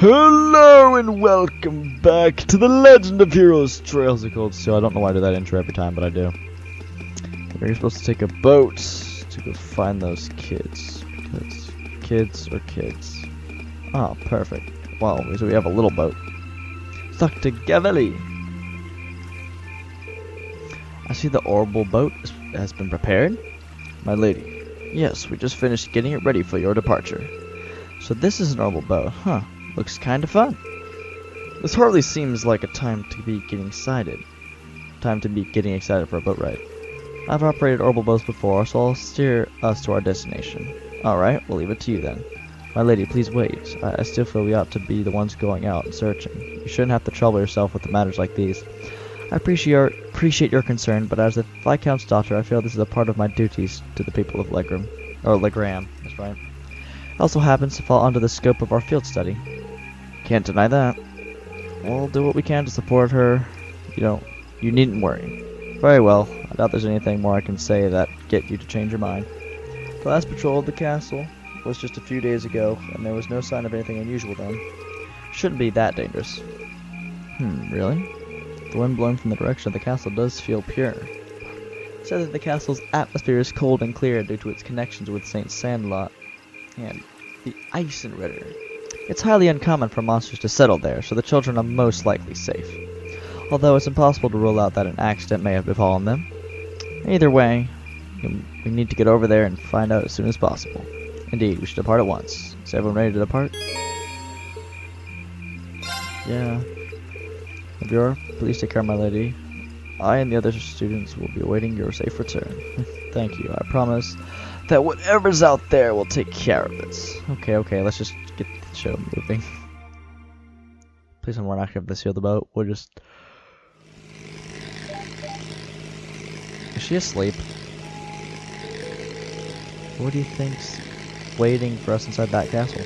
Hello and welcome back to the Legend of Heroes Trails of Cold Steel. I don't know why I do that intro every time, but I do. We're supposed to take a boat to go find those kids. Kids. Oh, perfect. Wow, so we have a little boat. Stuck together. I see the orbital boat has been prepared. My lady. Yes, we just finished getting it ready for your departure. So this is an orbital boat, huh? Looks kind of fun. This hardly seems like a time to be getting excited. For a boat ride. I've operated orbital boats before, so I'll steer us to our destination. Alright, we'll leave it to you then. My lady, please wait. I still feel we ought to be the ones going out and searching. You shouldn't have to trouble yourself with matters like these. I appreciate your concern, but as a Viscount's daughter, I feel this is a part of my duties to the people of Legram. That's right. It also happens to fall under the scope of our field study. Can't deny that. We'll do what we can to support her. You needn't worry. Very well. I doubt there's anything more I can say that get you to change your mind. The last patrol of the castle was just a few days ago, and there was no sign of anything unusual then. Shouldn't be that dangerous. Really? The wind blowing from the direction of the castle does feel pure. It says that the castle's atmosphere is cold and clear due to its connections with St. Sandlot and the Eisenritter. It's highly uncommon for monsters to settle there, so the children are most likely safe. Although it's impossible to rule out that an accident may have befallen them. Either way, we need to get over there and find out as soon as possible. Indeed, we should depart at once. Is everyone ready to depart? Yeah. Abjure, please take care of my lady. I and the other students will be awaiting your safe return. Thank you. I promise that whatever's out there will take care of it. Okay, let's just get the show moving. Please don't run after this here the boat. We'll just... Is she asleep? What do you think's waiting for us inside that castle?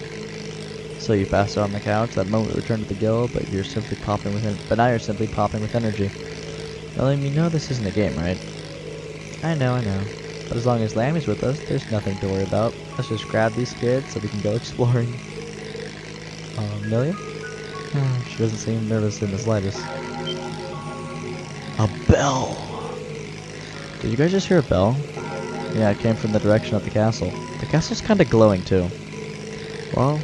So you passed out on the couch that moment we returned to the guild, but now you're simply popping with energy. Well, you know this isn't a game, right? I know. But as long as Lammy's with us, there's nothing to worry about. Let's just grab these kids so we can go exploring. Amelia? She doesn't seem nervous in the slightest. A bell! Did you guys just hear a bell? Yeah, it came from the direction of the castle. The castle's kinda glowing too. Well,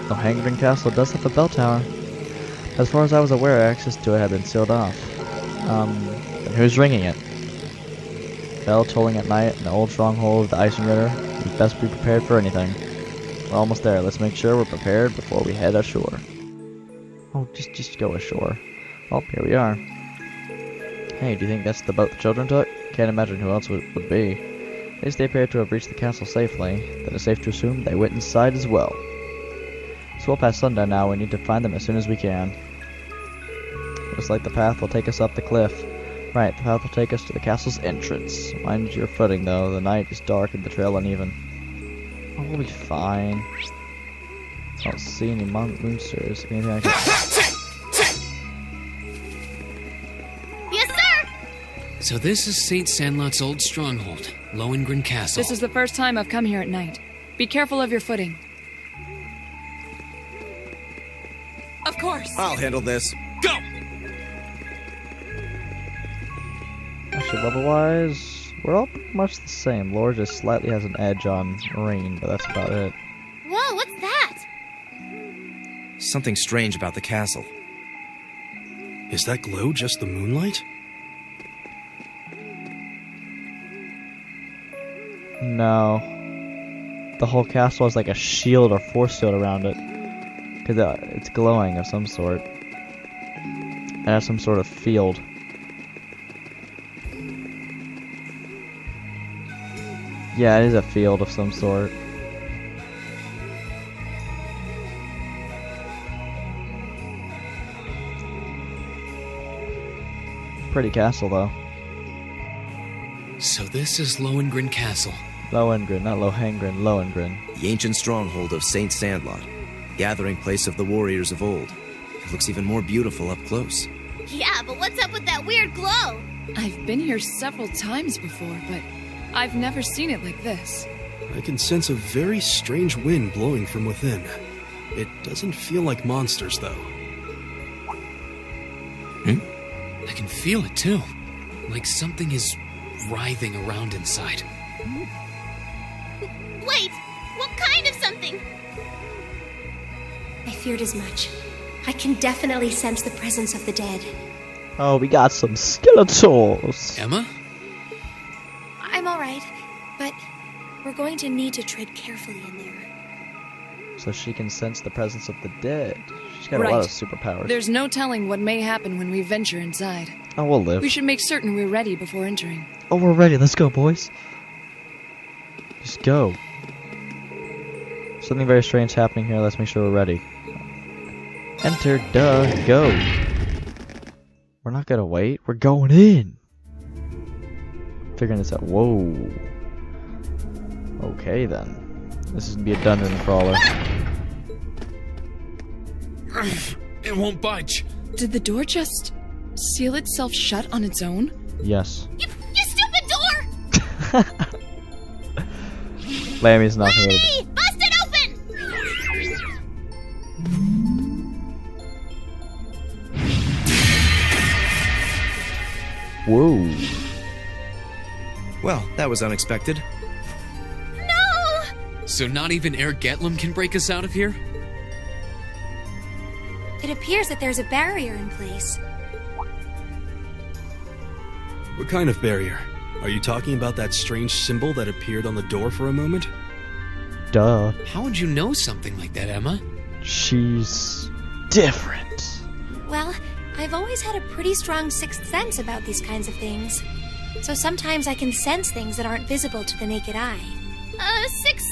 Lohengrin Castle does have a bell tower. As far as I was aware, access to it had been sealed off. Then who's ringing it? Bell tolling at night in the old stronghold of the Eisenritter. We'd best be prepared for anything. We're almost there. Let's make sure we're prepared before we head ashore. Oh, just go ashore. Oh, here we are. Hey, do you think that's the boat the children took? Can't imagine who else would be. At least they appear to have reached the castle safely. Then it's safe to assume they went inside as well. It's well past sundown now. We need to find them as soon as we can. Looks like the path will take us up the cliff. Right, the path will take us to the castle's entrance. Mind your footing, though. The night is dark and the trail uneven. Oh, we'll be fine. I don't see any monsters. Anything I can... Yes, sir! So this is St. Sandlot's old stronghold, Lohengrin Castle. This is the first time I've come here at night. Be careful of your footing. Of course. I'll handle this. Go! Actually, level-wise, we're all pretty much the same. Laura just slightly has an edge on Rean, but that's about it. Whoa, what's that? Something strange about the castle. Is that glow just the moonlight? No. The whole castle has like a shield or force shield around it. Because it's glowing of some sort. It has some sort of field. Yeah, it is a field of some sort. Pretty castle, though. So this is Lohengrin Castle. Lohengrin, not Lohengrin, Lohengrin. The ancient stronghold of St. Sandlot. Gathering place of the warriors of old. It looks even more beautiful up close. Yeah, but what's up with that weird glow? I've been here several times before, but I've never seen it like this. I can sense a very strange wind blowing from within. It doesn't feel like monsters, though. I can feel it too. Like something is writhing around inside. Wait, what kind of something? I feared as much. I can definitely sense the presence of the dead. Oh, we got some skeletons. Emma? I'm alright, but we're going to need to tread carefully in there. So she can sense the presence of the dead. She's got Right. a lot of superpowers. There's no telling what may happen when we venture inside. Oh, we'll live. We should make certain we're ready before entering. Oh, we're ready. Let's go, boys. Just go. Something very strange happening here. Let's make sure we're ready. Enter, duh, go. We're not gonna wait. We're going in. Figuring this out. Whoa. Okay, then. This is gonna be a dungeon crawler. It won't budge. Did the door just seal itself shut on its own? Yes. You stupid door! Lammy's not gonna. Lammy! Bust it open! Whoa. Well, that was unexpected. No! So not even Air Getlum can break us out of here? It appears that there's a barrier in place. What kind of barrier? Are you talking about that strange symbol that appeared on the door for a moment? Duh. How would you know something like that, Emma? She's different. Well, I've always had a pretty strong sixth sense about these kinds of things. So sometimes I can sense things that aren't visible to the naked eye. Sixth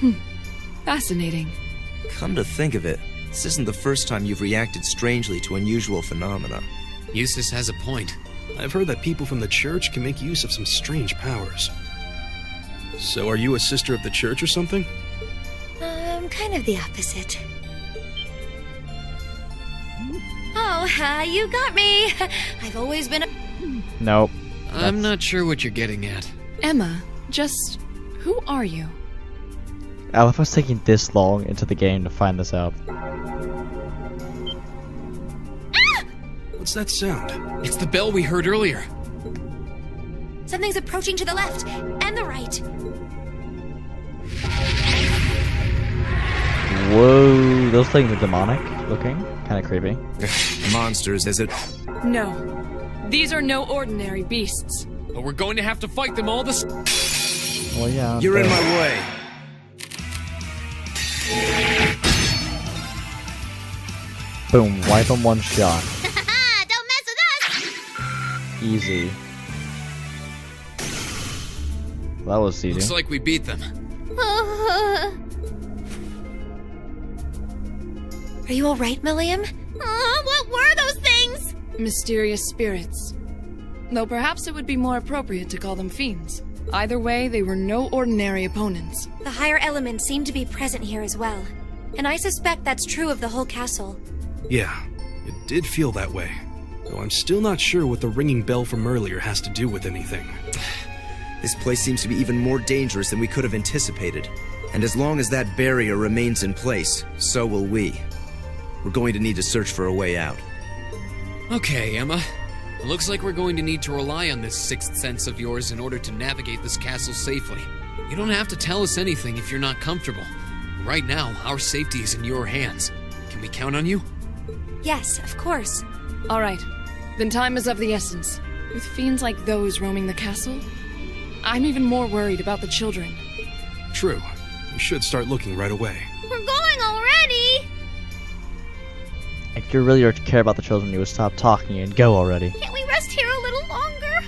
sense? Fascinating. Come to think of it, this isn't the first time you've reacted strangely to unusual phenomena. Eustace has a point. I've heard that people from the church can make use of some strange powers. So are you a sister of the church or something? Kind of the opposite. Oh, you got me. I've always been a... Nope. I'm not sure what you're getting at. Emma, just who are you? I love us taking this long into the game to find this out. What's that sound? It's the bell we heard earlier. Something's approaching to the left and the right. Whoa, those things are demonic looking. Kind of creepy. Monsters, is it? No. These are no ordinary beasts. But we're going to have to fight them all this. Well, yeah. You're in but- my way. Boom, wipe them one shot. Don't mess with us! Easy. That was easy. Looks like we beat them. Are you alright, Milliam? What were those things? Mysterious spirits. Though perhaps it would be more appropriate to call them fiends. Either way, they were no ordinary opponents. The higher elements seem to be present here as well. And I suspect that's true of the whole castle. Yeah, it did feel that way. Though I'm still not sure what the ringing bell from earlier has to do with anything. This place seems to be even more dangerous than we could have anticipated. And as long as that barrier remains in place, so will we. We're going to need to search for a way out. Okay, Emma. It looks like we're going to need to rely on this sixth sense of yours in order to navigate this castle safely. You don't have to tell us anything if you're not comfortable. Right now, our safety is in your hands. Can we count on you? Yes, of course. All right. Then time is of the essence. With fiends like those roaming the castle, I'm even more worried about the children. True. We should start looking right away. We're going already! If you really care about the children, you would stop talking and go already. Can't we rest here a little longer?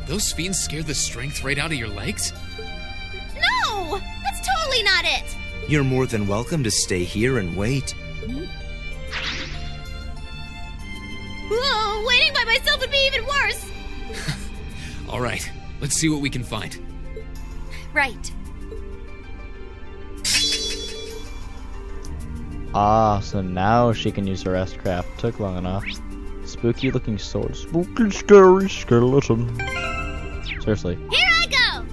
Those fiends scare the strength right out of your legs? No! That's totally not it! You're more than welcome to stay here and wait. Whoa, waiting by myself would be even worse! All right, let's see what we can find. Right. Ah, so now she can use her S-craft. Took long enough. Spooky looking sword. Spooky, scary skeleton. Seriously. Here I go!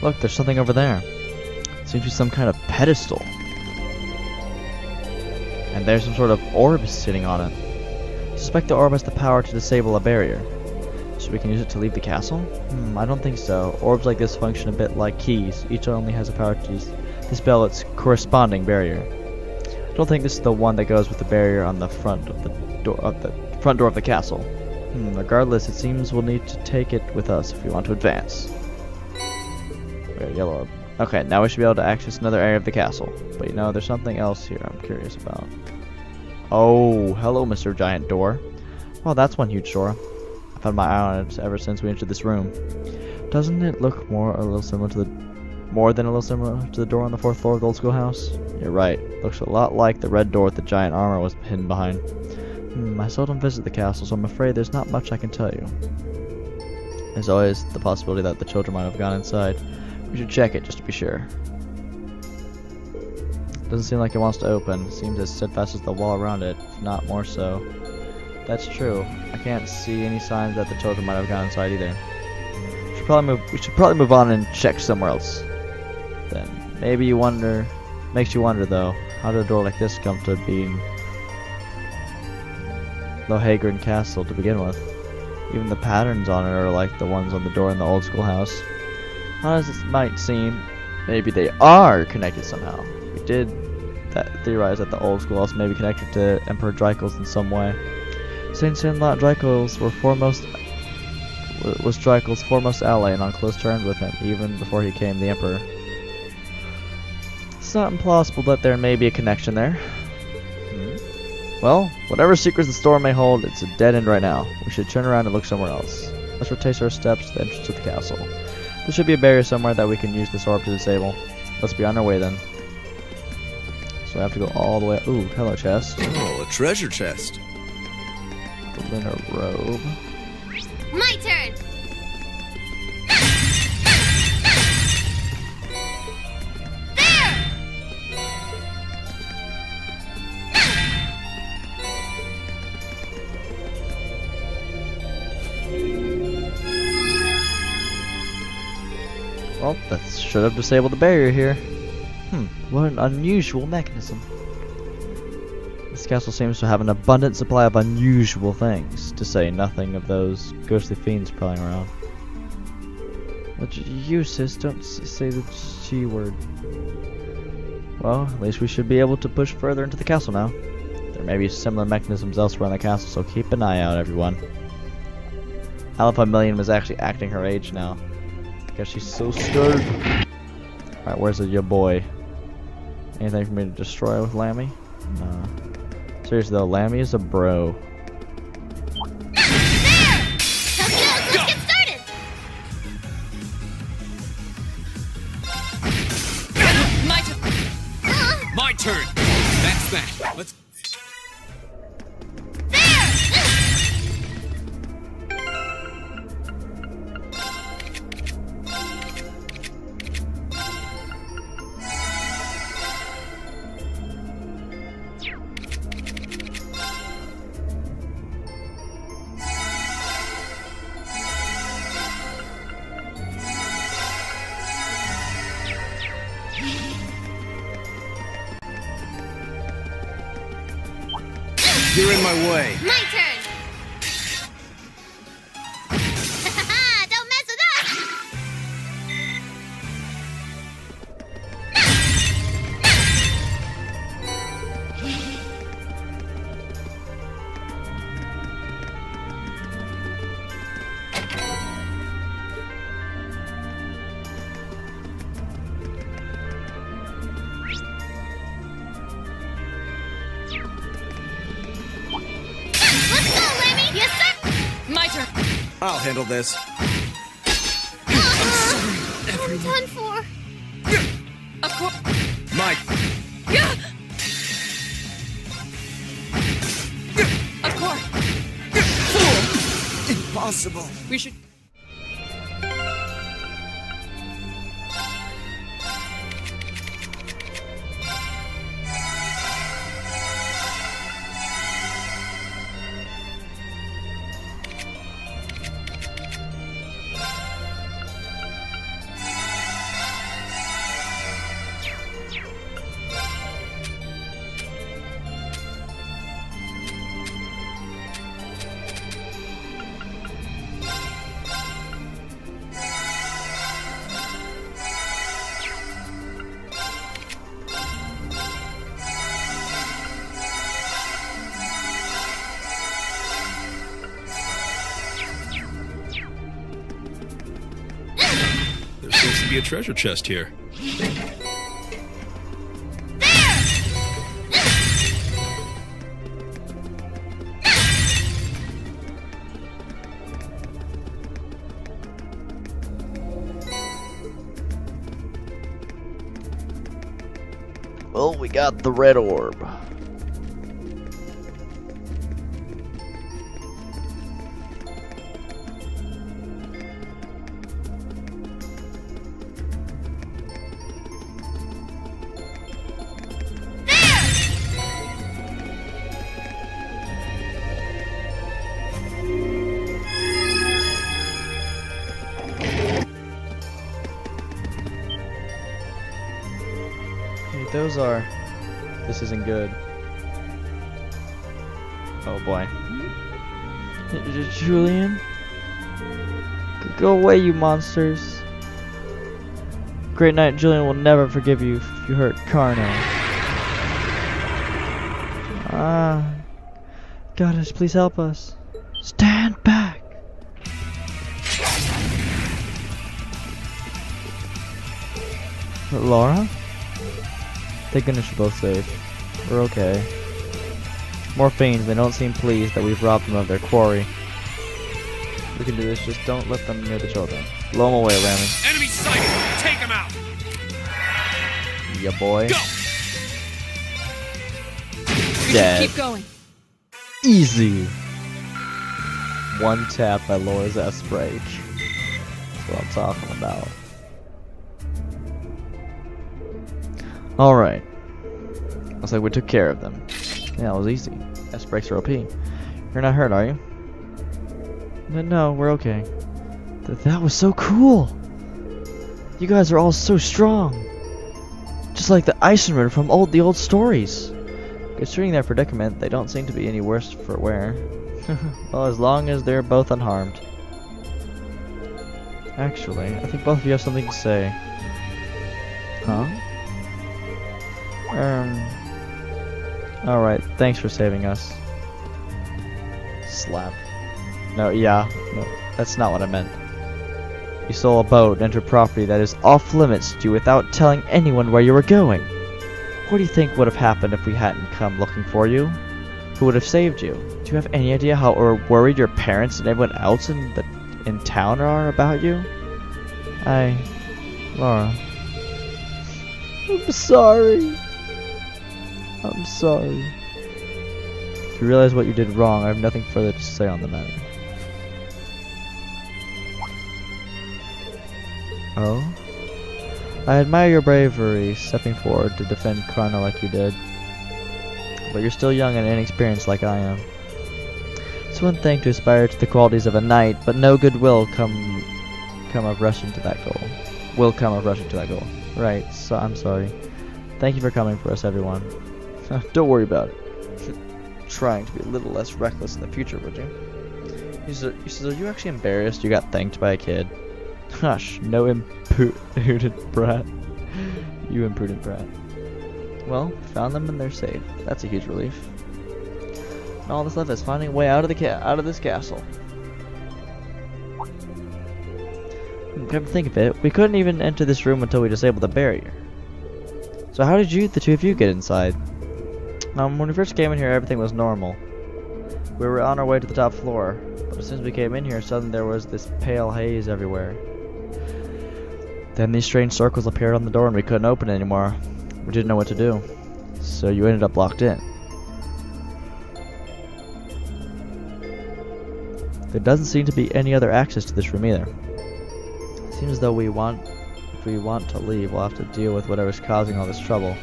Look, there's something over there. Seems to be some kind of pedestal. And there's some sort of orb sitting on it. Suspect the orb has the power to disable a barrier. So we can use it to leave the castle? I don't think so. Orbs like this function a bit like keys. Each only has the power to dispel its corresponding barrier. I don't think this is the one that goes with the barrier on the front of the door of the castle. Regardless, it seems we'll need to take it with us if we want to advance. Yellow orb. Okay, now we should be able to access another area of the castle. But you know, there's something else here I'm curious about. Oh, hello, Mr. Giant Door. Well, that's one huge door. I've had my eye on it ever since we entered this room. Doesn't it look more than a little similar to the door on the 4th floor of the old schoolhouse? You're right. Looks a lot like the red door with the giant armor was hidden behind. I seldom visit the castle, so I'm afraid there's not much I can tell you. There's always the possibility that the children might have gone inside. We should check it just to be sure. Doesn't seem like it wants to open. It seems as steadfast as the wall around it, if not more so. That's true. I can't see any signs that the children might have gone inside either. We should probably move on and check somewhere else. Then makes you wonder though, how did a door like this come to being Lohagren Castle to begin with? Even the patterns on it are like the ones on the door in the old schoolhouse. As it might seem, maybe they are connected somehow. We did theorize that the old schoolhouse may be connected to Emperor Dreikel's in some way. Since Dreikel's was Dreikel's foremost ally and on close terms with him, even before he became the Emperor. It's not implausible that there may be a connection there. Well, whatever secrets the store may hold, it's a dead end right now. We should turn around and look somewhere else. Let's retrace our steps to the entrance of the castle. There should be a barrier somewhere that we can use this orb to disable. Let's be on our way then. So I have to go all the way. Ooh, hello chest. Oh, a treasure chest. The lunar robe. My turn! Well, that should have disabled the barrier here. What an unusual mechanism. This castle seems to have an abundant supply of unusual things, to say nothing of those ghostly fiends prowling around. What uses? Don't say the G word. Well, at least we should be able to push further into the castle now. There may be similar mechanisms elsewhere in the castle, so keep an eye out, everyone. Alpha Million is actually acting her age now. Because she's so scared. Alright, where's your boy? Anything for me to destroy with Lammy? Nah. Seriously though, Lammy is a bro. There! Let's get started! My turn! That's that. Let's... You're in my way. My turn! Don't mess with us! Let's go, Lammy! Yes, sir! My turn. I'll handle this. I'm done for. Of course. Mike. Of course. Impossible. We should. to be a treasure chest here. Well, we got the red orb. Those are... This isn't good. Oh boy. Julian? Go away, you monsters. Great Knight Julian will never forgive you if you hurt Carno. Goddess, please help us. Stand back! Laura? Thank goodness you're both safe. We're okay. More fiends, they don't seem pleased that we've robbed them of their quarry. We can do this, just don't let them near the children. Blow them away, Rami. Enemy sighted! Take them out! Yeah, boy. Go! Dead. Keep going. Easy. One tap by Laura's S-Break. That's what I'm talking about. Alright. Looks like we took care of them. Yeah, it was easy. S-Breaks are OP. You're not hurt, are you? No, we're okay. That was so cool! You guys are all so strong! Just like the Eisenritter from the old stories! Considering their predicament, they don't seem to be any worse for wear. Well, as long as they're both unharmed. Actually, I think both of you have something to say. Huh? Alright, thanks for saving us. Slap. No, that's not what I meant. You stole a boat and entered property that is off limits to you without telling anyone where you were going. What do you think would have happened if we hadn't come looking for you? Who would have saved you? Do you have any idea how worried your parents and everyone else in town are about you? Laura. I'm sorry. I'm sorry. If you realize what you did wrong, I have nothing further to say on the matter. Oh? I admire your bravery, stepping forward to defend Chrono like you did. But you're still young and inexperienced like I am. It's one thing to aspire to the qualities of a knight, but no good will come of rushing to that goal. Right, so I'm sorry. Thank you for coming for us, everyone. Don't worry about it. Trying to be a little less reckless in the future, would you? He said, are you actually embarrassed you got thanked by a kid? Hush, no imprudent brat. You imprudent brat. Well, found them and they're safe. That's a huge relief. And all that's left is finding a way out of this castle. Come to think of it, we couldn't even enter this room until we disabled the barrier. So how did the two of you get inside? When we first came in here, everything was normal. We were on our way to the top floor, but as soon as we came in here, suddenly there was this pale haze everywhere. Then these strange circles appeared on the door and we couldn't open it anymore. We didn't know what to do. So you ended up locked in. There doesn't seem to be any other access to this room either. It seems as though if we want to leave, we'll have to deal with whatever's causing all this trouble.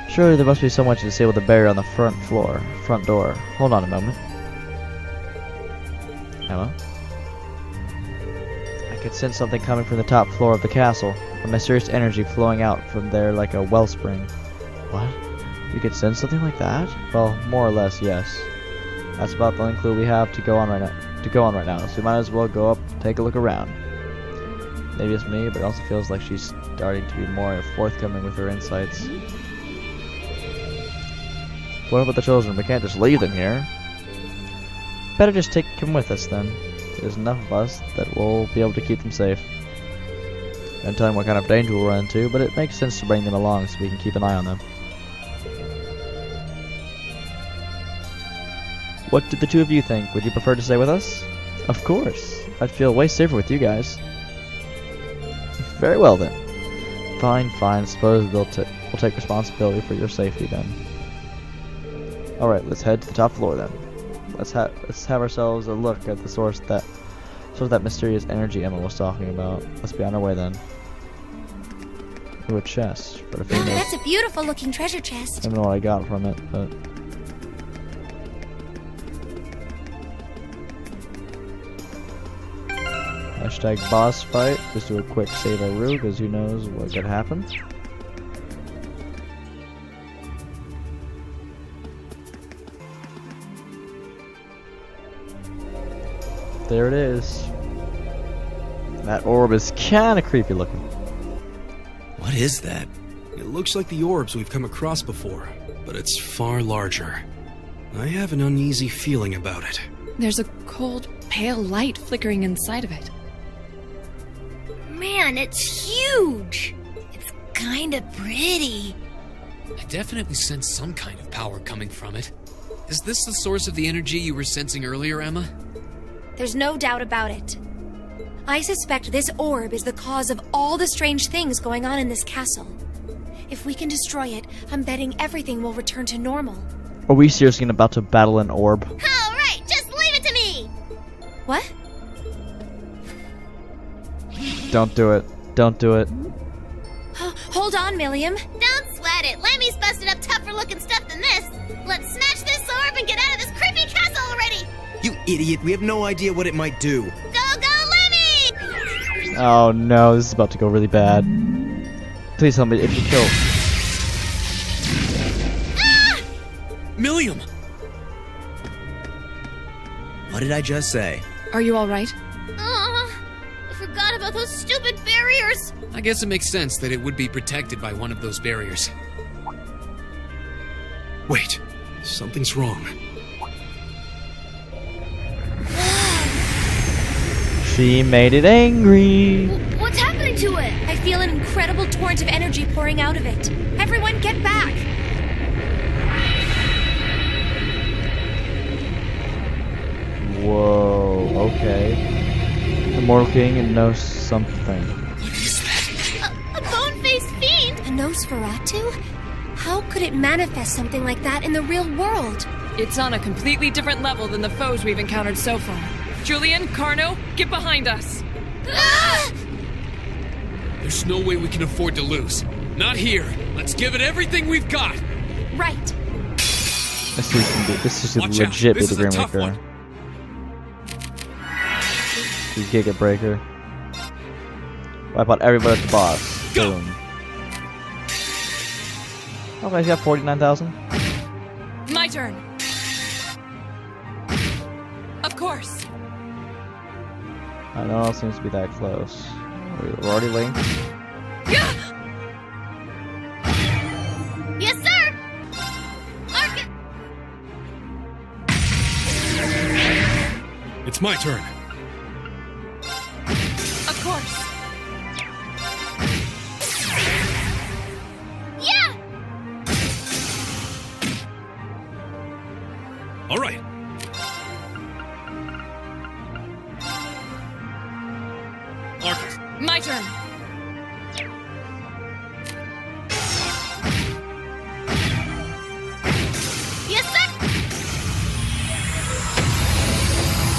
Surely there must be someone to disable the barrier on the front door. Hold on a moment. Emma? I could sense something coming from the top floor of the castle. A mysterious energy flowing out from there like a wellspring. What? You could sense something like that? Well, more or less, yes. That's about the only clue we have to go on right now. So we might as well go up and take a look around. Maybe it's me, but it also feels like she's starting to be more forthcoming with her insights. What about the children? We can't just leave them here. Better just take them with us then. There's enough of us that we'll be able to keep them safe. No telling what kind of danger we'll run into, but it makes sense to bring them along so we can keep an eye on them. What do the two of you think? Would you prefer to stay with us? Of course. I'd feel way safer with you guys. Very well then. Fine. Suppose we'll take responsibility for your safety then. Alright, let's head to the top floor then. Let's have ourselves a look at the source of that mysterious energy Emma was talking about. Let's be on our way then. Ooh, a chest for the females. That's a beautiful looking treasure chest. I don't know what I got from it, but hashtag boss fight. Just do a quick save a room because who knows what could happen. There it is. That orb is kinda creepy looking. What is that? It looks like the orbs we've come across before, but it's far larger. I have an uneasy feeling about it. There's a cold, pale light flickering inside of it. Man, it's huge. It's kinda pretty. I definitely sense some kind of power coming from it. Is this the source of the energy you were sensing earlier, Emma? There's no doubt about it. I suspect this orb is the cause of all the strange things going on in this castle. If we can destroy it, I'm betting everything will return to normal. Are we seriously about to battle an orb? Alright, just leave it to me! What? Don't do it. Don't do it. Hold on, Milliam. Don't sweat it. Lemmy's busted up tougher looking stuff than this. Let's smash this orb and get out of this creepy castle already! You idiot, we have no idea what it might do. Go, Lemmy! Oh no, this is about to go really bad. Please tell me if you kill. Ah! Milliam! What did I just say? Are you alright? I forgot about those stupid barriers. I guess it makes sense that it would be protected by one of those barriers. Wait, something's wrong. She made it angry. What's happening to it? I feel an incredible torrent of energy pouring out of it. Everyone get back! Whoa, okay. Immortal King knows something. What is that? A bone-faced fiend? A Nosferatu? How could it manifest something like that in the real world? It's on a completely different level than the foes we've encountered so far. Julian, Carno, get behind us! Ah! There's no way we can afford to lose. Not here. Let's give it everything we've got. Right. This is Watch legit out. be This the is a tough Grimmaker. one. The Giga Breaker. Wipe out everybody at the boss. Go. Boom. Okay, he's got 49,000. My turn! Of course! No one else seems to be that close. We're already linked. Yes, sir! Arca- It's my turn. Of course! Yeah! All right. Arcus. My turn! Yes, sir!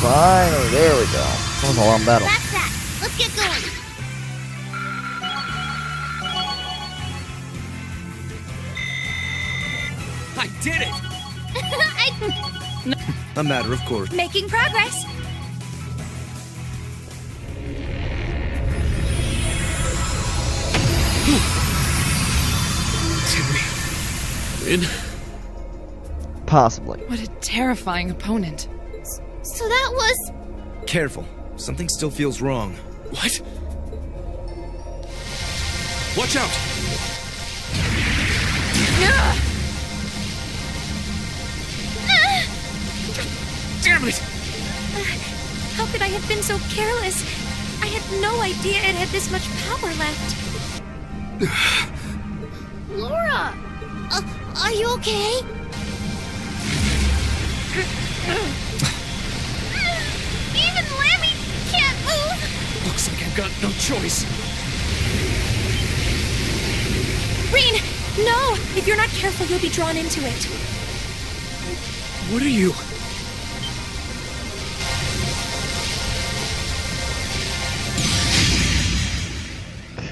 Finally, there we go. That was a long battle. That's that. Let's get going. I did it! A matter of course. Making progress. Did we win? Possibly. What a terrifying opponent. So that was... Careful. Something still feels wrong. What? Watch out! Damn it! How could I have been so careless? I I had no idea it had this much power left. Laura! Are you okay? Even Lammy can't move! Looks like I've got no choice. Rean! No! If you're not careful, you'll be drawn into it. What are you?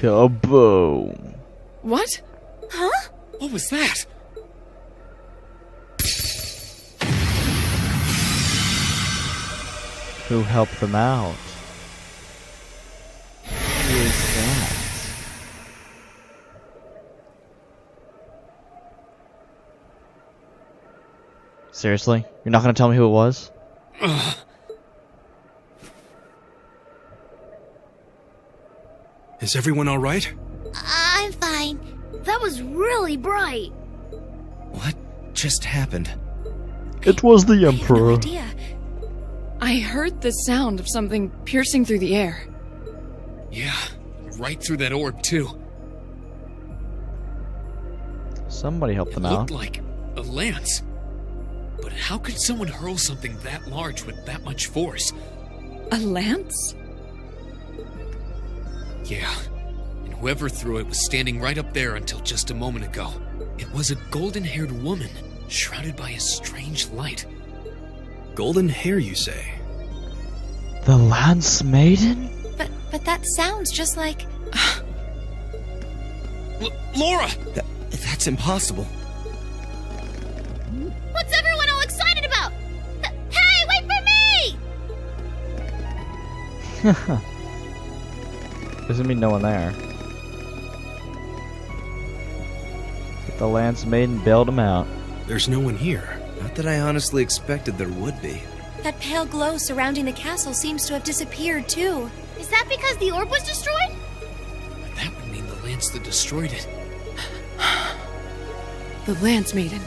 Kaboom. What? Huh? What was that? Who helped them out? Who is that? Seriously? You're not gonna tell me who it was? Is everyone all right? I'm fine. That was really bright. What just happened? It was the I have no Emperor. idea. I heard the sound of something piercing through the air. Yeah, right through that orb, too. Somebody helped It them looked out. like a lance. But how could someone hurl something that large with that much force? A lance? Yeah, and whoever threw it was standing right up there until just a moment ago. It was a golden-haired woman, shrouded by a strange light. Golden hair, you say? The Lance Maiden? But that sounds just like... Laura! That's impossible. What's everyone all excited about? Hey, wait for me! Doesn't mean no one there. But the Lance Maiden bailed him out. There's no one here. Not that I honestly expected there would be. That pale glow surrounding the castle seems to have disappeared, too. Is that because the orb was destroyed? That would mean the lance that destroyed it. The Lance Maiden.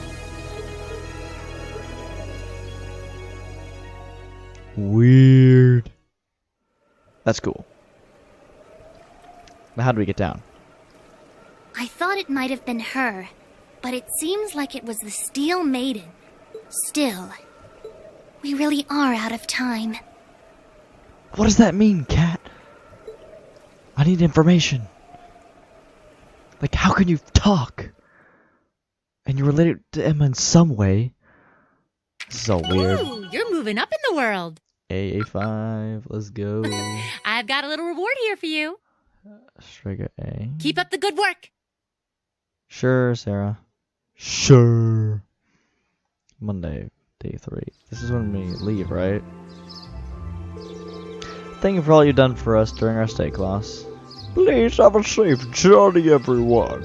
Weird. That's cool. Now how do we get down? I thought it might have been her, but it seems like it was the Steel Maiden. Still, we really are out of time. What does that mean, Cat? I need information. Like, how can you talk? And you're related to Emma in some way. This is all weird. Ooh, you're moving up in the world. AA5, let's go. I've got a little reward here for you. Trigger A. Keep up the good work. Sure, Sarah. Sure. Monday, day 3. This is when we leave, right? Thank you for all you've done for us during our stay, class. Please have a safe journey, everyone.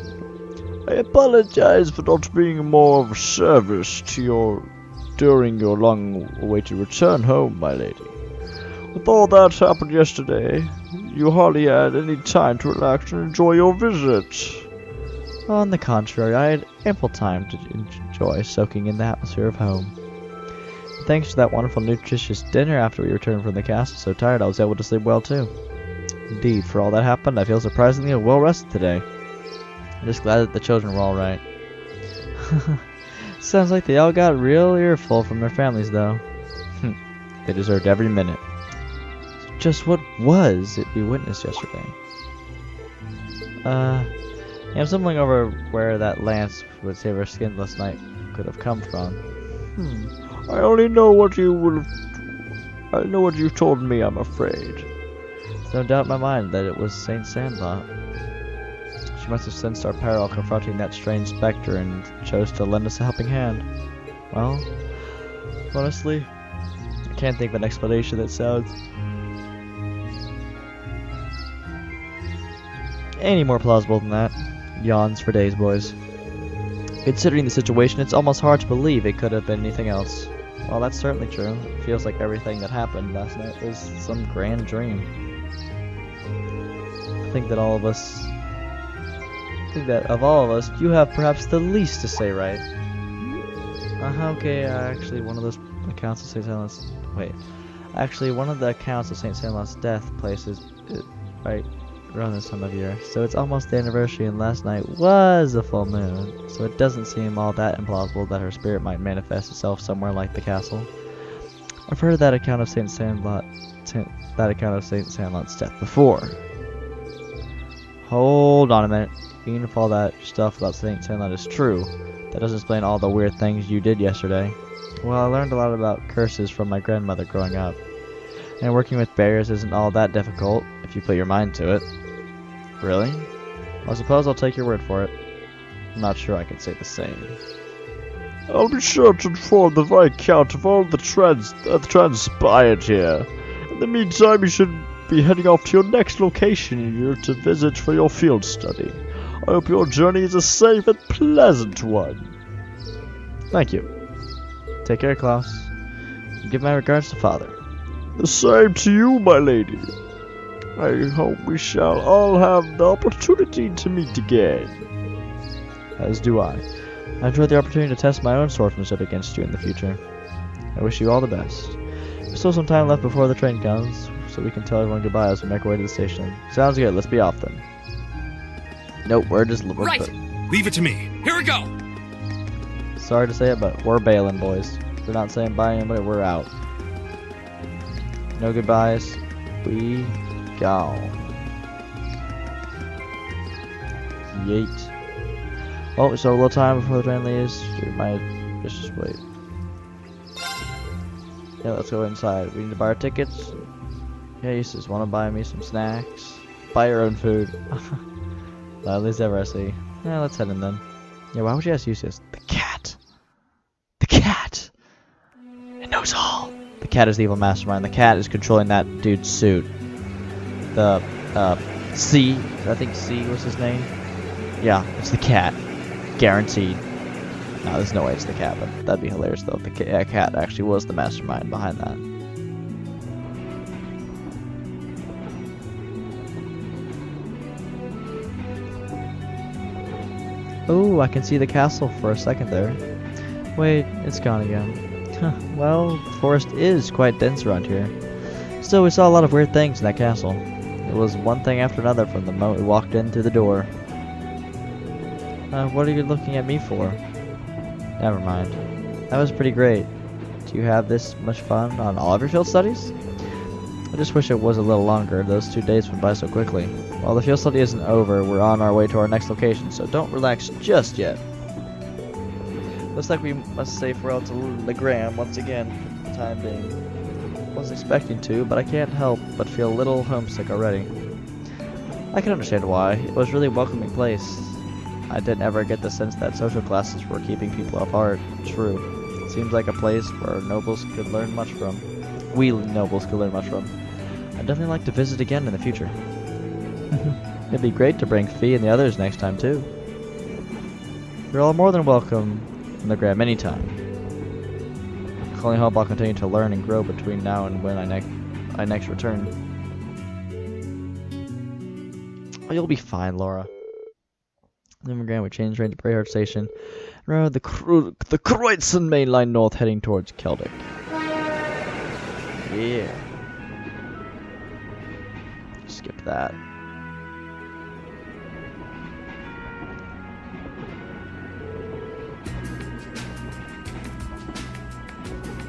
I apologize for not being more of a service to you during your long-awaited return home, my lady. With all that happened yesterday, you hardly had any time to relax and enjoy your visit. On the contrary, I had ample time to enjoy soaking in the atmosphere of home. Thanks to that wonderful, nutritious dinner after we returned from the castle, so tired I was able to sleep well too. Indeed, for all that happened, I feel surprisingly well rested today. I'm just glad that the children were alright. Sounds like they all got real earful from their families, though. They deserved every minute. Just what was it we witnessed yesterday? Yeah, I'm stumbling over where that lance with Saber Skinless Knight could have come from. I only know what you would have... I know what you told me, I'm afraid. There's no doubt in my mind that it was Saint Sandlot. She must have sensed our peril confronting that strange specter and chose to lend us a helping hand. Well, honestly, I can't think of an explanation that sounds any more plausible than that. Yawns for days, boys. Considering the situation, it's almost hard to believe it could have been anything else. Well, that's certainly true. It feels like everything that happened last night was some grand dream. I think that of all of us, you have perhaps the least to say, right? Okay, actually, one of those accounts of St. Helens. Wait. Actually, one of the accounts of St. Sandlot's death places it right around this time of year, so it's almost the anniversary, and last night was a full moon, so it doesn't seem all that implausible that her spirit might manifest itself somewhere like the castle. I've heard that account of St. Sandlot's death before. Hold on a minute. Even if all that stuff about St. Sandlot is true, that doesn't explain all the weird things you did yesterday. Well, I learned a lot about curses from my grandmother growing up, and working with barriers isn't all that difficult if you put your mind to it. Really? Well, I suppose I'll take your word for it. I'm not sure I can say the same. I'll be sure to inform the Viscount of all the transpired here. In the meantime, you should be heading off to your next location here to visit for your field study. I hope your journey is a safe and pleasant one. Thank you. Take care, Klaus. Give my regards to Father. The same to you, my lady. I hope we shall all have the opportunity to meet again. As do I. I enjoyed the opportunity to test my own swordsmanship against you in the future. I wish you all the best. There's still some time left before the train comes, so we can tell everyone goodbye as we make our way to the station. Sounds good, let's be off then. Nope, we're Right! Leave it to me. Here we go! Sorry to say it, but we're bailing, boys. We're not saying bye to anybody, we're out. No goodbyes. We gone. Yeet. Well, we still have a little time before the train leaves. We might just wait. Yeah, let's go inside. We need to buy our tickets. Yeah, Eustace, wanna buy me some snacks? Buy your own food. Loudliest ever I see. Yeah, let's head in then. Yeah, why would you ask Eustace? The cat! The cat! It knows all! The cat is the evil mastermind. The cat is controlling that dude's suit. The, C. I think C was his name. Yeah, it's the cat. Guaranteed. No, there's no way it's the cat, but that'd be hilarious though if the cat actually was the mastermind behind that. Oh, I can see the castle for a second there. Wait, it's gone again. Huh, well, the forest is quite dense around here. Still, we saw a lot of weird things in that castle. It was one thing after another from the moment we walked in through the door. What are you looking at me for? Never mind. That was pretty great. Do you have this much fun on all of your field studies? I just wish it was a little longer. Those 2 days went by so quickly. While the field study isn't over, we're on our way to our next location, so don't relax just yet. Looks like we must say farewell to Legram once again for the time being. Wasn't expecting to, but I can't help but feel a little homesick already. I can understand why. It was really a welcoming place. I didn't ever get the sense that social classes were keeping people apart. True. It seems like a place where nobles could learn much from. We nobles could learn much from. I'd definitely like to visit again in the future. It'd be great to bring Fee and the others next time too. You're all more than welcome in the Graham anytime. I can only hope I'll continue to learn and grow between now and when I next return. Oh, you'll be fine, Laura. Then we're going to change train to Brayhart Station. Rode the Kreutzen main line north heading towards Keldic. Yeah. Skip that.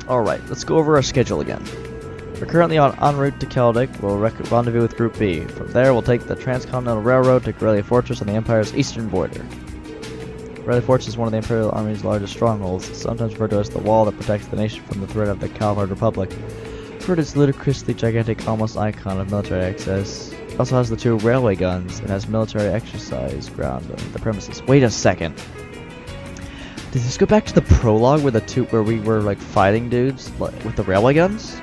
Alright, let's go over our schedule again. We're currently en route to Keldic. We'll rendezvous with Group B. From there, we'll take the Transcontinental Railroad to Corellia Fortress on the Empire's eastern border. Corellia Fortress is one of the Imperial Army's largest strongholds, sometimes referred to as the wall that protects the nation from the threat of the Calvard Republic. For its ludicrously gigantic, almost icon of military access, it also has the 2 railway guns and has military exercise ground on the premises. Wait a second. Did this go back to the prologue where we were like fighting dudes with the railway guns?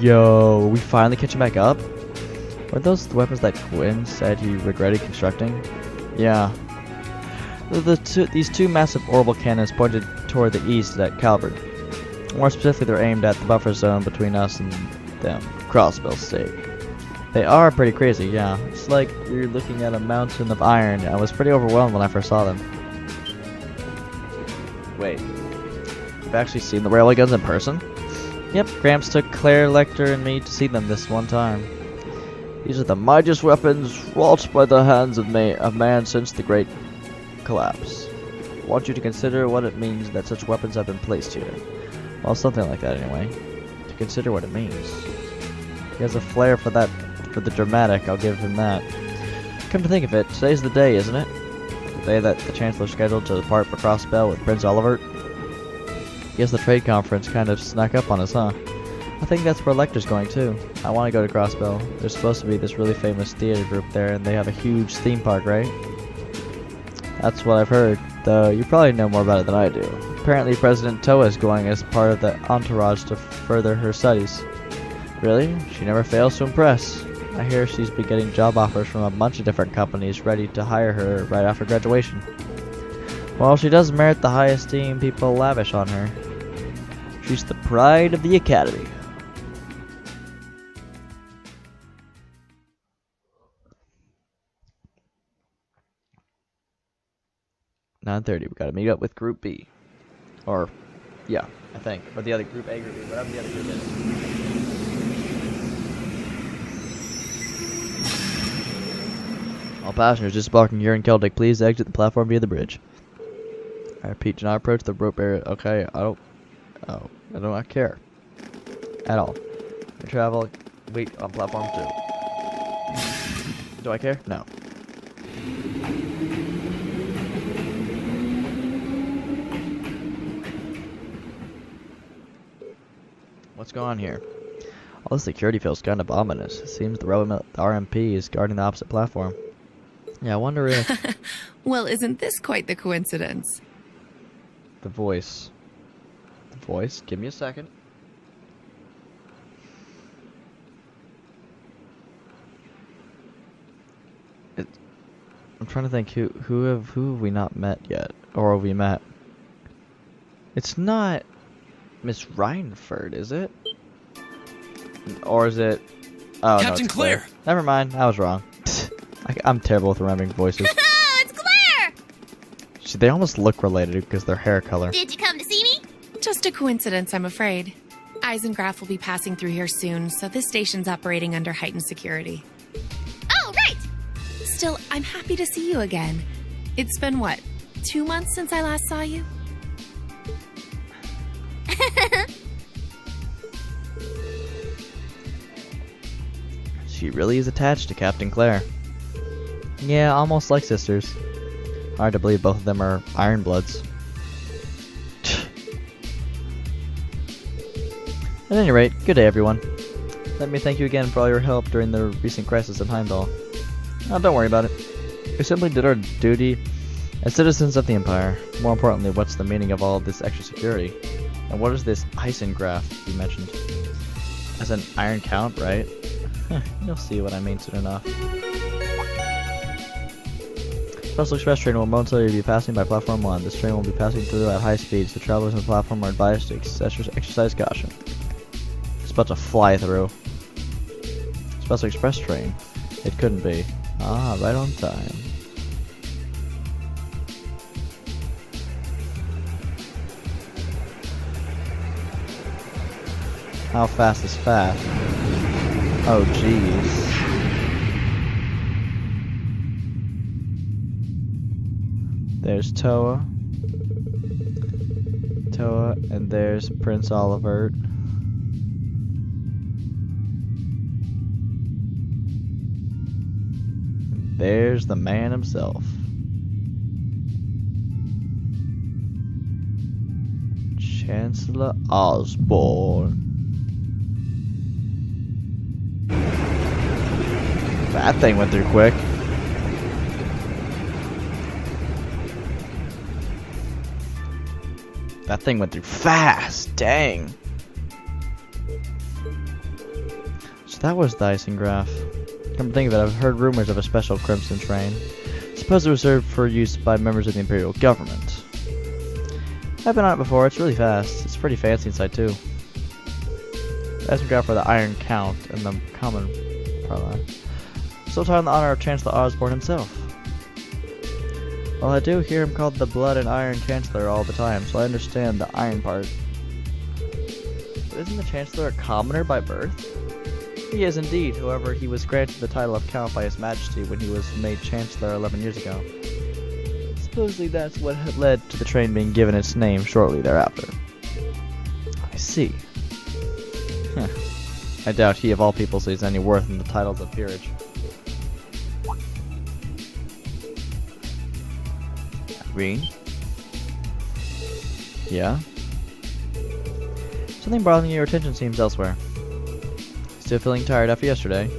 Yo, we finally catching back up? Were those the weapons that Quinn said he regretted constructing? Yeah. These 2 massive orbital cannons pointed toward the east at Calvert. More specifically, they're aimed at the buffer zone between us and them, Crossbell State. They are pretty crazy, yeah. It's like you're looking at a mountain of iron. I was pretty overwhelmed when I first saw them. Wait. You've actually seen the railway guns in person? Yep, Gramps took Claire, Lecter, and me to see them this one time. These are the mightiest weapons wrought by the hands of man since the Great Collapse. I want you to consider what it means that such weapons have been placed here. Well, something like that anyway. To consider what it means. He has a flair for that, for the dramatic, I'll give him that. Come to think of it, today's the day, isn't it? The day that the Chancellor's scheduled to depart for Crossbell with Prince Olivert. Guess the trade conference kind of snuck up on us, huh? I think that's where Lecter's going too. I want to go to Crossbell. There's supposed to be this really famous theater group there, and they have a huge theme park, right? That's what I've heard, though you probably know more about it than I do. Apparently President Toa is going as part of the entourage to further her studies. Really? She never fails to impress. I hear she's been getting job offers from a bunch of different companies ready to hire her right after graduation. Well, she does merit the high esteem people lavish on her. She's the pride of the Academy. "9:30, we gotta meet up with Group B. Or, yeah, I think. Or the other Group A, Group B, whatever the other group is. All passengers disembarking here in Celtic, please exit the platform via the bridge. I repeat, do not approach the rope area. Okay, I do not care. At all. I travel, wait on platform 2. Do I care? No. What's going on here? All the security feels kind of ominous. It seems the RMP is guarding the opposite platform. Yeah, I wonder if... Well, isn't this quite the coincidence? The voice. The voice? Give me a second. I'm trying to think who have we not met yet? Or have we met? It's not Miss Reinford, is it? Or is it... Oh, Captain no, it's Claire! Never mind, I was wrong. I'm terrible with remembering voices. It's Claire! See, they almost look related because their hair color. Did you come to see me? Just a coincidence, I'm afraid. Eisengraf will be passing through here soon, so this station's operating under heightened security. Oh, right! Still, I'm happy to see you again. It's been, what, 2 months since I last saw you? She really is attached to Captain Claire. Yeah, almost like sisters. Hard to believe both of them are Ironbloods. At any rate, good day everyone. Let me thank you again for all your help during the recent crisis in Heimdall. Oh, don't worry about it. We simply did our duty as citizens of the Empire. More importantly, what's the meaning of all this extra security? And what is this Eisengraf you mentioned? As an Iron Count, right? You'll see what I mean soon enough. Special Express train will momentarily be passing by Platform 1. This train will be passing through at high speeds, so travelers on the platform are advised to exercise caution. It's about to fly through. Special Express train. It couldn't be. Ah, right on time. How fast is fast? Oh, jeez. There's Toa, and there's Prince Olivert. And there's the man himself. Chancellor Osborne. That thing went through quick. That thing went through fast, dang. So that was the Eisengraf. Come to think of it, I've heard rumors of a special Crimson train. Supposed reserved for use by members of the Imperial government. I've been on it before, it's really fast. It's pretty fancy inside too. The Eisengraf for the Iron Count and the common parlance. Still talking the honor of Chancellor Osborne himself. Well, I do hear him called the Blood and Iron Chancellor all the time, so I understand the iron part. But isn't the Chancellor a commoner by birth? He is indeed, however, he was granted the title of Count by His Majesty when he was made Chancellor 11 years ago. Supposedly that's what had led to the train being given its name shortly thereafter. I see. Huh. I doubt he of all people sees any worth in the titles of peerage. Rean? Yeah? Something bothering your attention seems elsewhere. Still feeling tired after yesterday?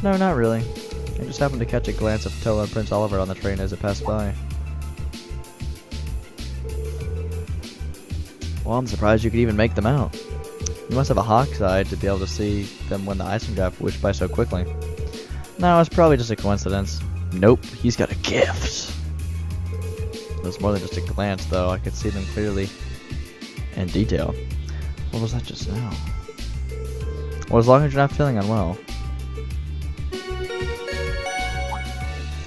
No, not really. I just happened to catch a glance of Toa and Prince Oliver on the train as it passed by. Well, I'm surprised you could even make them out. You must have a hawk's eye to be able to see them when the Isengard whished by so quickly. No, it's probably just a coincidence. Nope, he's got a gift. It was more than just a glance, though. I could see them clearly in detail. What was that just now? Well, as long as you're not feeling unwell.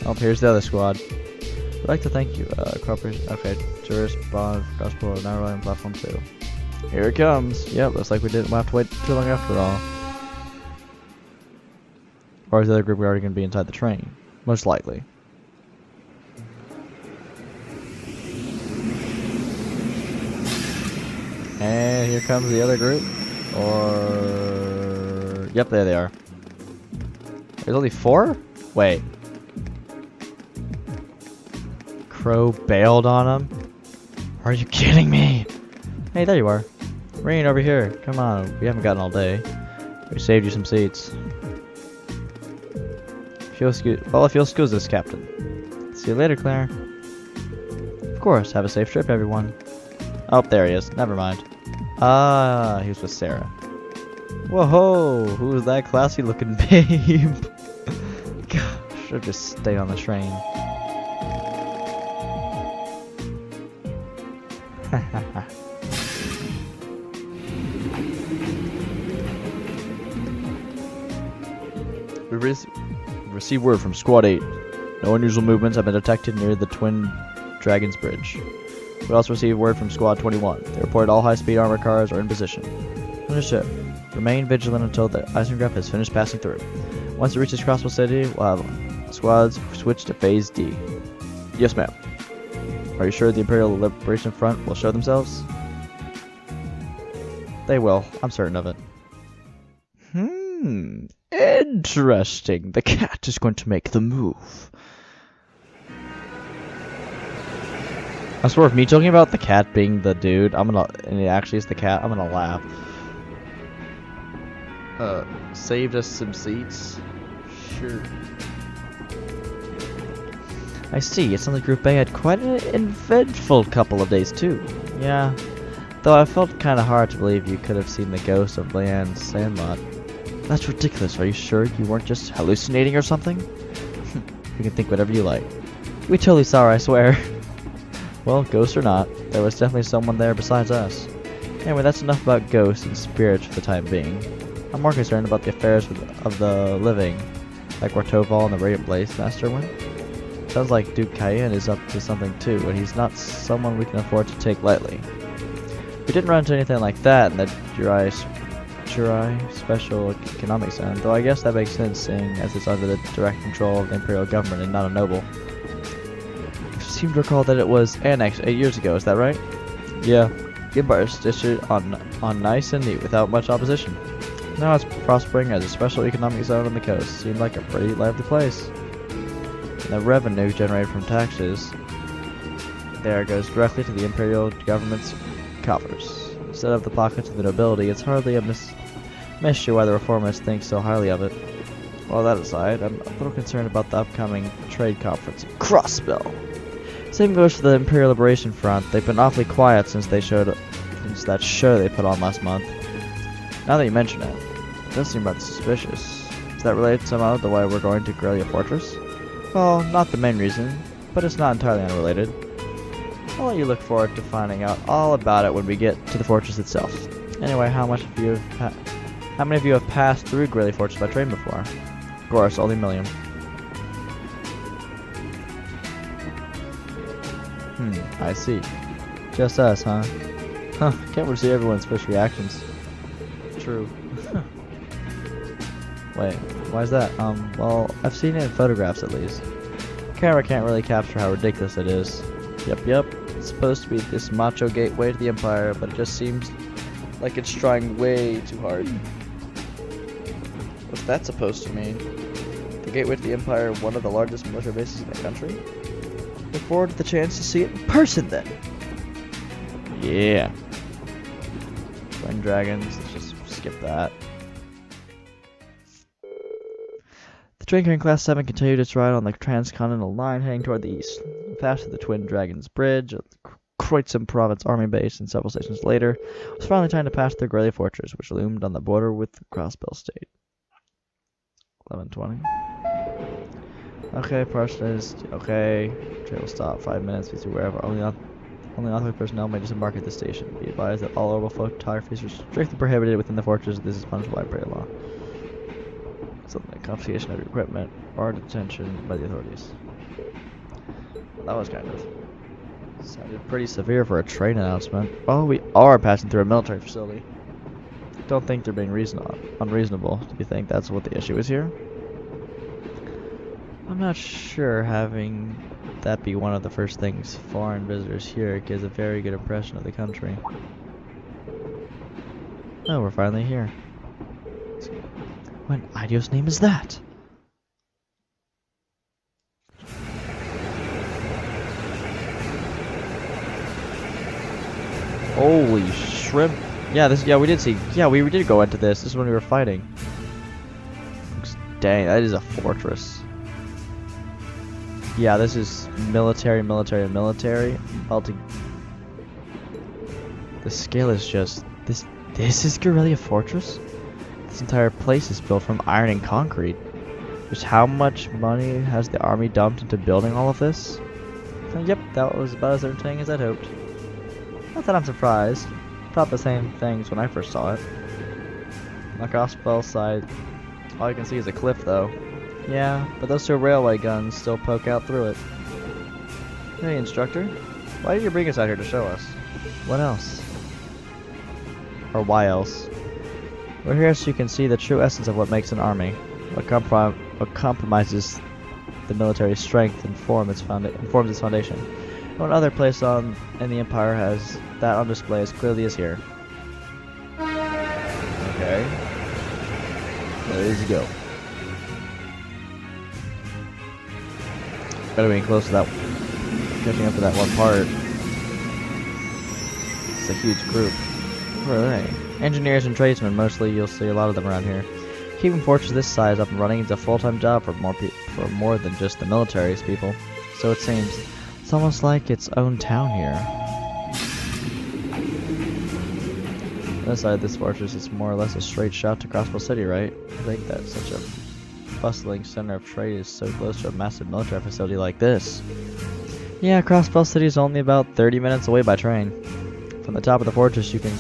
Oh, here's the other squad. I'd like to thank you, cooperation. Okay, tourist, bond, gospel, now rolling platform 2. Here it comes. Yep, looks like we didn't have to wait too long after all. Or is the other group already going to be inside the train? Most likely. And here comes the other group. Or... Yep, there they are. There's only 4? Wait. Crow bailed on him? Are you kidding me? Hey, there you are. Rean, over here. Come on, we haven't gotten all day. We saved you some seats. If you'll excuse this, Captain. See you later, Claire. Of course, have a safe trip, everyone. Oh, there he is. Never mind. Ah, he was with Sarah. Whoa, who was that classy looking babe? Gosh, should have just stayed on the train. We received word from Squad 8. No unusual movements have been detected near the Twin Dragons Bridge. We also received word from Squad 21. They reported all high-speed armor cars are in position. Understood. Remain vigilant until the Isengard has finished passing through. Once it reaches Crossbow City, we'll have squads switch to Phase D. Yes, ma'am. Are you sure the Imperial Liberation Front will show themselves? They will. I'm certain of it. Interesting. The cat is going to make the move. I swear, if me talking about the cat being the dude, and it actually is the cat, I'm gonna laugh. Saved us some seats? Sure. I see, it sounds like Group A had quite an eventful couple of days too. Yeah. Though I felt kinda hard to believe you could have seen the ghost of Leanne's Sandlot. That's ridiculous, are you sure you weren't just hallucinating or something? You can think whatever you like. We totally saw her, I swear. Well, ghost or not, there was definitely someone there besides us. Anyway, that's enough about ghosts and spirits for the time being. I'm more concerned about the affairs of the living, like where Toval and the Radiant Blaze Master went. Sounds like Duke Cayenne is up to something too, and he's not someone we can afford to take lightly. We didn't run into anything like that in the Jurai Special Economic Zone, though I guess that makes sense seeing as it's under the direct control of the Imperial government and not a noble. I seem to recall that it was annexed 8 years ago, is that right? Yeah. The Empire's district on nice and neat without much opposition. Now it's prospering as a special economic zone on the coast. Seemed like a pretty lively place. And the revenue generated from taxes there goes directly to the Imperial government's coffers. Instead of the pockets of the nobility, it's hardly a mystery why the reformists think so highly of it. Well, that aside, I'm a little concerned about the upcoming trade conference in Crossbell. Same goes for the Imperial Liberation Front. They've been awfully quiet since that show they put on last month. Now that you mention it, it does seem rather suspicious. Is that related somehow to why we're going to Grellia Fortress? Well, not the main reason, but it's not entirely unrelated. I'll let you look forward to finding out all about it when we get to the fortress itself. Anyway, how many of you have passed through Grellia Fortress by train before? Of course, only Milliam. I see. Just us, huh? Huh, can't wait to see everyone's first reactions. true. Wait, why is that? Well, I've seen it in photographs at least. Camera can't really capture how ridiculous it is. Yep. It's supposed to be this macho gateway to the Empire, but it just seems like it's trying way too hard. What's that supposed to mean? The gateway to the Empire, one of the largest military bases in the country? Look forward to the chance to see it in person then. Yeah. Twin dragons, let's just skip that. The train carrying Class 7 continued its ride on the transcontinental line heading toward the east. Past the Twin Dragons Bridge, Kreuzem Province Army Base, and several stations later, it was finally time to pass through Guerrilla Fortress, which loomed on the border with the Crossbell State. 11:20. Okay, parcels. Okay, train will stop 5 minutes. Please be aware of only authorized personnel may disembark at the station. Be advised that all orbital photography is strictly prohibited within the fortress. This is punishable by prayer law. Something like confiscation of your equipment or detention by the authorities. That was kind of sounded pretty severe for a train announcement. Oh, we are passing through a military facility. Don't think they're being unreasonable. Do you think that's what the issue is here? I'm not sure having that be one of the first things foreign visitors here gives a very good impression of the country. Oh, we're finally here. What idiot's name is that? Holy shrimp. Yeah, we did see. Yeah, we did go into this. This is when we were fighting. Dang, that is a fortress. Yeah, this is military. Melting. The scale is just this is Guerrilla Fortress? This entire place is built from iron and concrete. Just how much money has the army dumped into building all of this? Yep, that was about as entertaining as I'd hoped. Not that I'm surprised. I thought the same things when I first saw it. On the crossbow side, all you can see is a cliff though. Yeah, but those two railway guns still poke out through it. Hey instructor, why did you bring us out here to show us? What else? Or why else? We're here so you can see the true essence of what makes an army. What compromises the military's strength and forms its foundation. No other place in the Empire has that on display as clearly as here. Okay. There you go. Gotta be close to that. Catching up to that one part. It's a huge group. Who are they? Engineers and tradesmen, mostly. You'll see a lot of them around here. Keeping fortress this size up and running is a full-time job for more than just the military's people. So it seems. It's almost like its own town here. On this side of this fortress, it's more or less a straight shot to Crossbow City, right? I think that such a bustling center of trade is so close to a massive military facility like this. Yeah, Crossbow City is only about 30 minutes away by train. From the top of the fortress, you can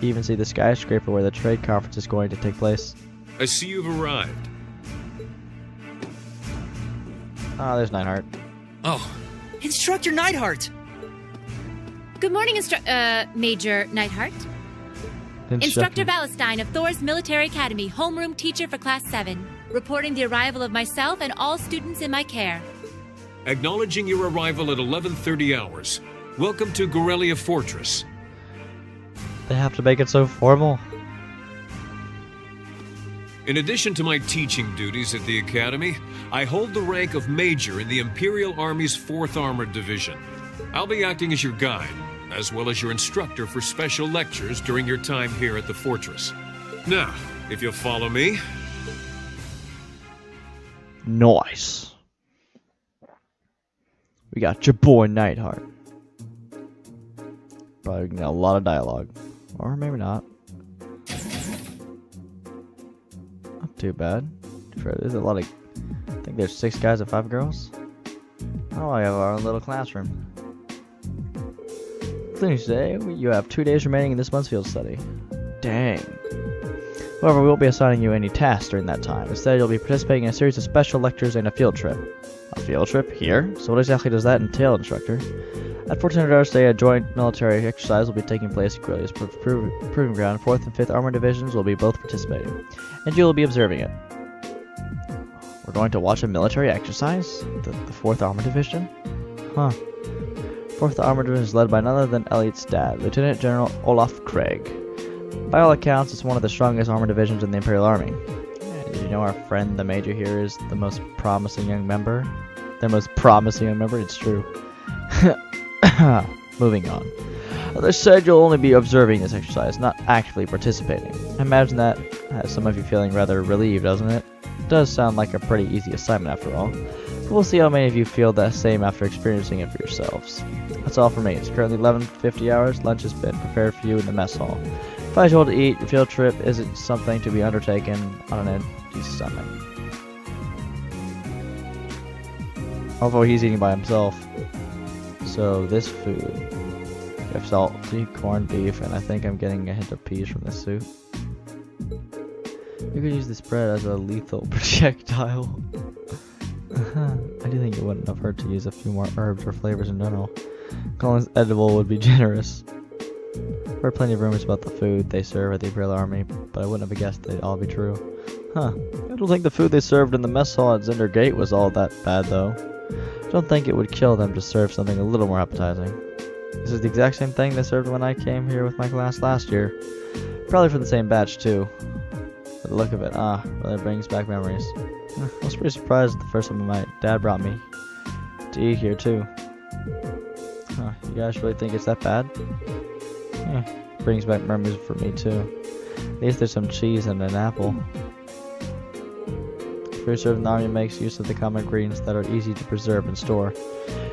even see the skyscraper where the trade conference is going to take place. I see you've arrived. Ah, there's Neidhart. Oh. Instructor Neidhart! Good morning, Major Neidhart. Instructor Valestein of Thors Military Academy, homeroom teacher for Class 7. Reporting the arrival of myself and all students in my care. Acknowledging your arrival at 11:30 hours. Welcome to Guerrilla Fortress. They have to make it so formal. In addition to my teaching duties at the Academy, I hold the rank of Major in the Imperial Army's 4th Armored Division. I'll be acting as your guide, as well as your instructor for special lectures during your time here at the fortress. Now, if you'll follow me. Nice. We got your boy Neidhart. Probably got a lot of dialogue. Or maybe not. Not too bad. There's a lot of... I think there's 6 guys and 5 girls. Oh, I have our own little classroom. Cleaning today, you have 2 days remaining in this month's field study. Dang. However, we won't be assigning you any tasks during that time. Instead, you'll be participating in a series of special lectures and a field trip. A field trip? Here? So what exactly does that entail, instructor? At 1400 Day, a joint military exercise will be taking place at Corellia's Proving Ground. 4th and 5th Armored Divisions will be both participating, and you will be observing it. We're going to watch a military exercise? The 4th Armored Division? Huh. 4th Armored Division is led by none other than Elliot's dad, Lieutenant General Olaf Craig. By all accounts, it's one of the strongest armored divisions in the Imperial Army. Did you know our friend, the Major here, is the most promising young member? Their most promising young member? It's true. Moving on. They said you'll only be observing this exercise, not actively participating. I imagine that has some of you feeling rather relieved, doesn't it? It does sound like a pretty easy assignment after all. But we'll see how many of you feel the same after experiencing it for yourselves. That's all for me. It's currently 11:50 hours. Lunch has been prepared for you in the mess hall. If I told to eat, your field trip isn't something to be undertaken on an empty stomach. Although he's eating by himself. So this food. You have salty corned beef, and I think I'm getting a hint of peas from this soup. You could use this bread as a lethal projectile. I do think it wouldn't have hurt to use a few more herbs or flavors in general. Calling this edible would be generous. I've heard plenty of rumors about the food they serve at the Imperial Army, but I wouldn't have guessed they'd all be true. Huh. I don't think the food they served in the mess hall at Zinder Gate was all that bad, though. I don't think it would kill them to serve something a little more appetizing. This is the exact same thing they served when I came here with my class last year. Probably from the same batch, too. By the look of it, really brings back memories. I was pretty surprised the first time my dad brought me to eat here, too. Huh, you guys really think it's that bad? Yeah, brings back memories for me, too. At least there's some cheese and an apple. Food served in the army makes use of the common ingredients that are easy to preserve and store.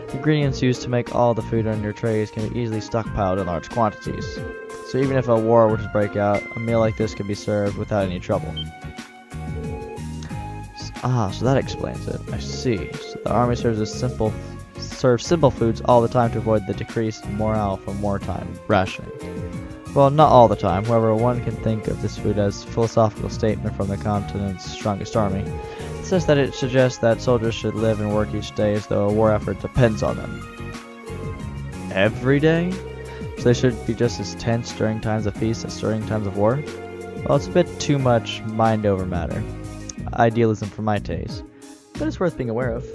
The ingredients used to make all the food on your trays can be easily stockpiled in large quantities. So even if a war were to break out, a meal like this can be served without any trouble. So that explains it. I see. So the army serves simple foods all the time to avoid the decreased morale from wartime rationing. Well, not all the time. However, one can think of this food as a philosophical statement from the continent's strongest army. It says that it suggests that soldiers should live and work each day as though a war effort depends on them. Every day? So they should be just as tense during times of peace as during times of war? Well, it's a bit too much mind over matter. Idealism for my taste. But it's worth being aware of.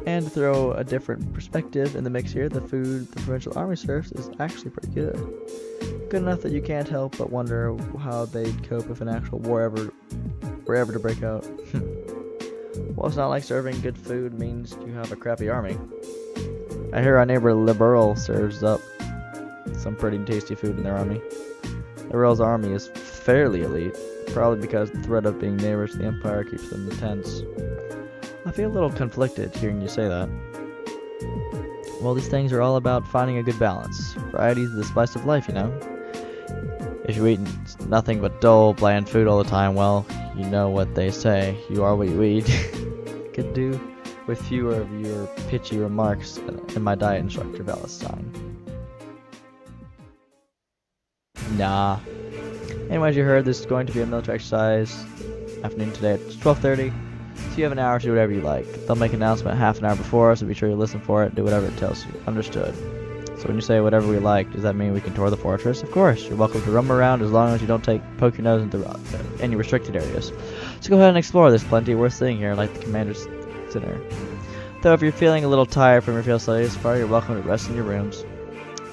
And to throw a different perspective in the mix here, the food the provincial army serves is actually pretty good. Good enough that you can't help but wonder how they'd cope if an actual war were ever to break out. Well, it's not like serving good food means you have a crappy army. I hear our neighbor Liberal serves up some pretty tasty food in their army. Liberal's army is fairly elite, probably because the threat of being neighbors to the Empire keeps them tense. I feel a little conflicted hearing you say that. Well, these things are all about finding a good balance. Variety is the spice of life, you know. If you eat nothing but dull, bland food all the time, well, you know what they say. You are what you eat. Could do with fewer of your pitchy remarks in my diet instructor, Valestine. Nah. Anyways, you heard this is going to be a military exercise afternoon today at 12:30. So you have an hour to do whatever you like. They'll make an announcement half an hour before, so be sure you listen for it, do whatever it tells you. Understood. So when you say whatever we like, does that mean we can tour the fortress? Of course. You're welcome to roam around as long as you don't poke your nose into any restricted areas. So go ahead and explore. There's plenty worth seeing here, like the commander's dinner. Though if you're feeling a little tired from your field study this far, you're welcome to rest in your rooms.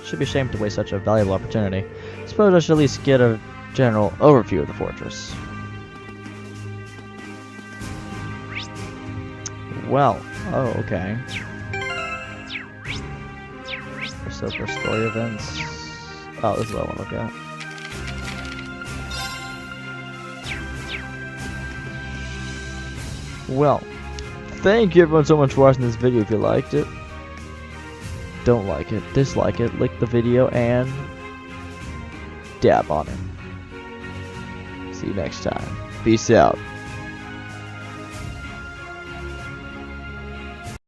Should be ashamed to waste such a valuable opportunity. Suppose I should at least get a general overview of the fortress. Well, okay. So for story events, this is what I want to look at. Well, thank you everyone so much for watching this video. If you liked it, don't like it, dislike it, like the video, and dab on it. See you next time. Peace out.